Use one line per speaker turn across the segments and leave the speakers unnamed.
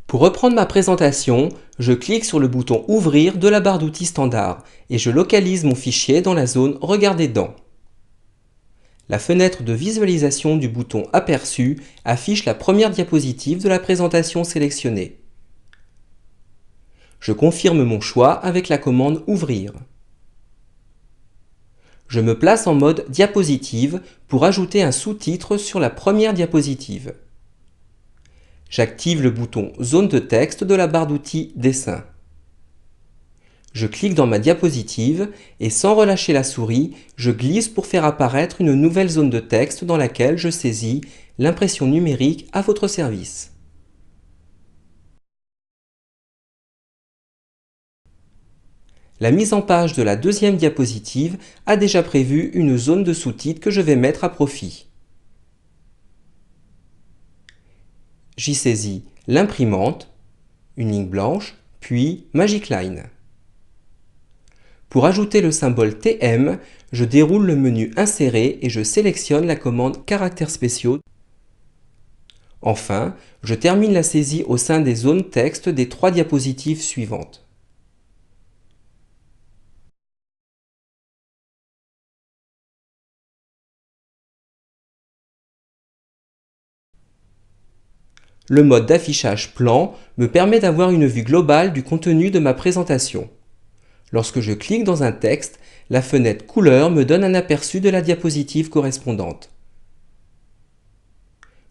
Pour reprendre ma présentation, je clique sur le bouton « Ouvrir » de la barre d'outils standard et je localise mon fichier dans la zone « Regarder dans ». La fenêtre de visualisation du bouton « Aperçu » affiche la première diapositive de la présentation sélectionnée. Je confirme mon choix avec la commande « Ouvrir ». Je me place en mode diapositive pour ajouter un sous-titre sur la première diapositive. J'active le bouton Zone de texte de la barre d'outils Dessin. Je clique dans ma diapositive et sans relâcher la souris, je glisse pour faire apparaître une nouvelle zone de texte dans laquelle je saisis l'impression numérique à votre service. La mise en page de la deuxième diapositive a déjà prévu une zone de sous-titres que je vais mettre à profit. J'y saisis l'imprimante, une ligne blanche, puis Magic Line. Pour ajouter le symbole TM, je déroule le menu Insérer et je sélectionne la commande Caractères spéciaux. Enfin, je termine la saisie au sein des zones texte des 3 diapositives suivantes. Le mode d'affichage plan me permet d'avoir une vue globale du contenu de ma présentation. Lorsque je clique dans un texte, la fenêtre couleur me donne un aperçu de la diapositive correspondante.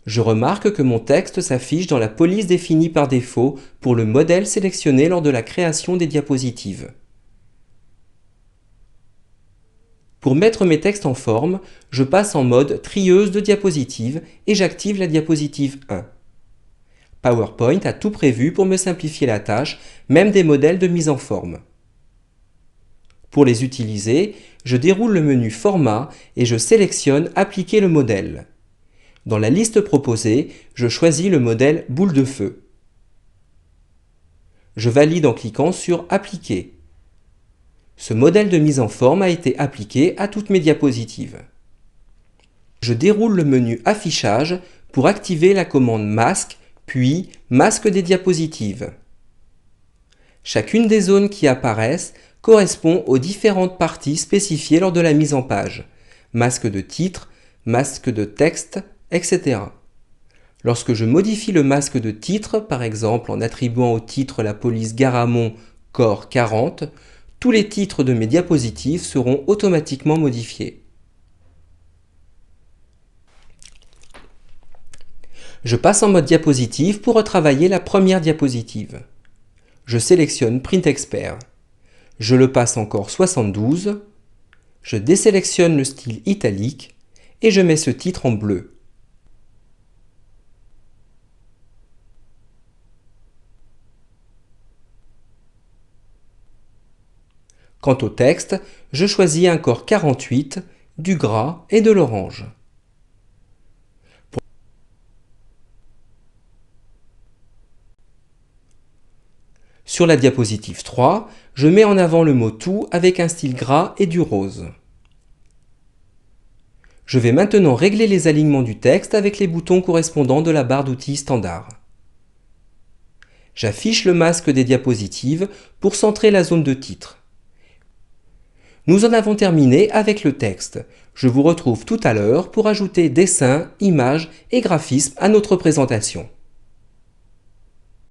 Je remarque que mon texte s'affiche dans la police définie par défaut pour le modèle sélectionné lors de la création des diapositives. Pour mettre mes textes en forme, je passe en mode trieuse de diapositives et j'active la diapositive 1. PowerPoint a tout prévu pour me simplifier la tâche, même des modèles de mise en forme. Pour les utiliser, je déroule le menu Format et je sélectionne Appliquer le modèle. Dans la liste proposée, je choisis le modèle boule de feu. Je valide en cliquant sur Appliquer. Ce modèle de mise en forme a été appliqué à toutes mes diapositives. Je déroule le menu Affichage pour activer la commande Masque, puis Masque des diapositives. Chacune des zones qui apparaissent correspond aux différentes parties spécifiées lors de la mise en page. Masque de titre, masque de texte, etc. Lorsque je modifie le masque de titre, par exemple en attribuant au titre la police Garamond Core 40, tous les titres de mes diapositives seront automatiquement modifiés. Je passe en mode diapositive pour retravailler la première diapositive. Je sélectionne Print Expert. Je le passe encore 72. Je désélectionne le style italique et je mets ce titre en bleu. Quant au texte, je choisis un corps 48, du gras et de l'orange. Sur la diapositive 3, je mets en avant le mot « tout » avec un style gras et du rose. Je vais maintenant régler les alignements du texte avec les boutons correspondants de la barre d'outils standard. J'affiche le masque des diapositives pour centrer la zone de titre. Nous en avons terminé avec le texte. Je vous retrouve tout à l'heure pour ajouter dessins, images et graphismes à notre présentation.